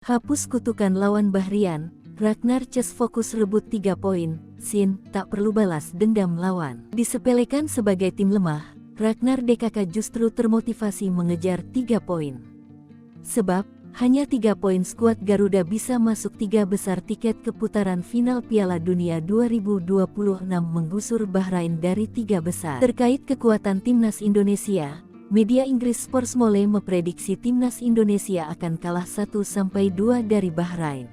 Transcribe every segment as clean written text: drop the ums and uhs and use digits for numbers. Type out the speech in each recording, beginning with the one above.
Hapus kutukan lawan Bahrian, Ragnar Ces fokus rebut 3 poin, Sin, tak perlu balas dendam lawan. Disepelekan sebagai tim lemah, Ragnar DKK justru termotivasi mengejar 3 poin. Sebab, hanya 3 poin skuad Garuda bisa masuk 3 besar tiket ke putaran final Piala Dunia 2026 menggusur Bahrain dari 3 besar. Terkait kekuatan timnas Indonesia, media Inggris Sportsmole memprediksi timnas Indonesia akan kalah 1-2 dari Bahrain.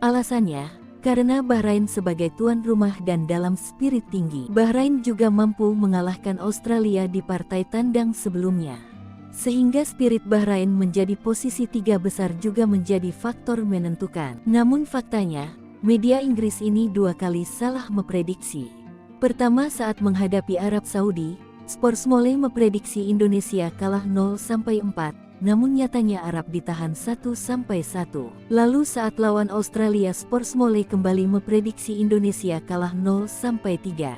Alasannya, karena Bahrain sebagai tuan rumah dan dalam spirit tinggi. Bahrain juga mampu mengalahkan Australia di partai tandang sebelumnya. Sehingga spirit Bahrain menjadi posisi 3 besar juga menjadi faktor menentukan. Namun faktanya, media Inggris ini 2 kali salah memprediksi. Pertama saat menghadapi Arab Saudi, Sportsmole memprediksi Indonesia kalah 0-4, namun nyatanya Arab ditahan 1-1. Lalu saat lawan Australia, Sportsmole kembali memprediksi Indonesia kalah 0-3.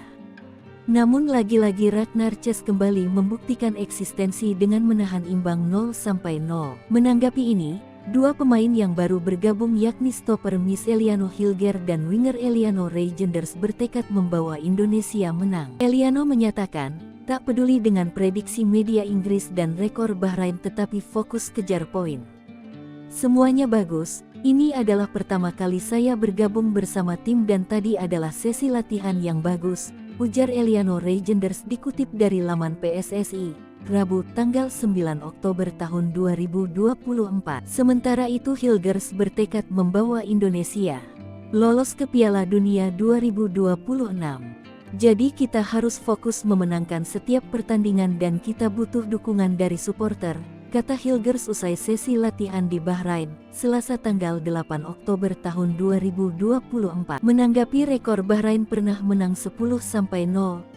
Namun lagi-lagi Ragnar Ces kembali membuktikan eksistensi dengan menahan imbang 0-0. Menanggapi ini, 2 pemain yang baru bergabung yakni stopper Miss Eliano Hilger dan winger Eliano Reijenders bertekad membawa Indonesia menang. Eliano menyatakan, tak peduli dengan prediksi media Inggris dan rekor Bahrain tetapi fokus kejar poin. Semuanya bagus, ini adalah pertama kali saya bergabung bersama tim dan tadi adalah sesi latihan yang bagus, ujar Eliano Reijenders dikutip dari laman PSSI, Rabu tanggal 9 Oktober tahun 2024. Sementara itu Hilgers bertekad membawa Indonesia lolos ke Piala Dunia 2026. Jadi kita harus fokus memenangkan setiap pertandingan dan kita butuh dukungan dari supporter, kata Hilgers usai sesi latihan di Bahrain, Selasa tanggal 8 Oktober tahun 2024. Menanggapi rekor Bahrain pernah menang 10-0,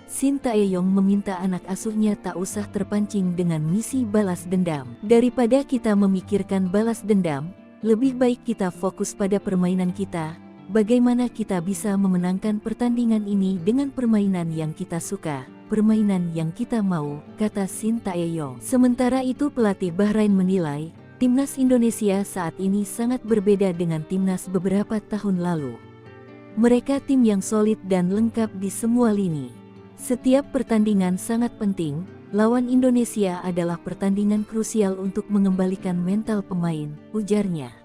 Shin Tae-yong meminta anak asuhnya tak usah terpancing dengan misi balas dendam. Daripada kita memikirkan balas dendam, lebih baik kita fokus pada permainan kita. Bagaimana kita bisa memenangkan pertandingan ini dengan permainan yang kita suka, permainan yang kita mau, kata Shin Tae-yong. Sementara itu pelatih Bahrain menilai, timnas Indonesia saat ini sangat berbeda dengan timnas beberapa tahun lalu. Mereka tim yang solid dan lengkap di semua lini. Setiap pertandingan sangat penting, lawan Indonesia adalah pertandingan krusial untuk mengembalikan mental pemain, ujarnya.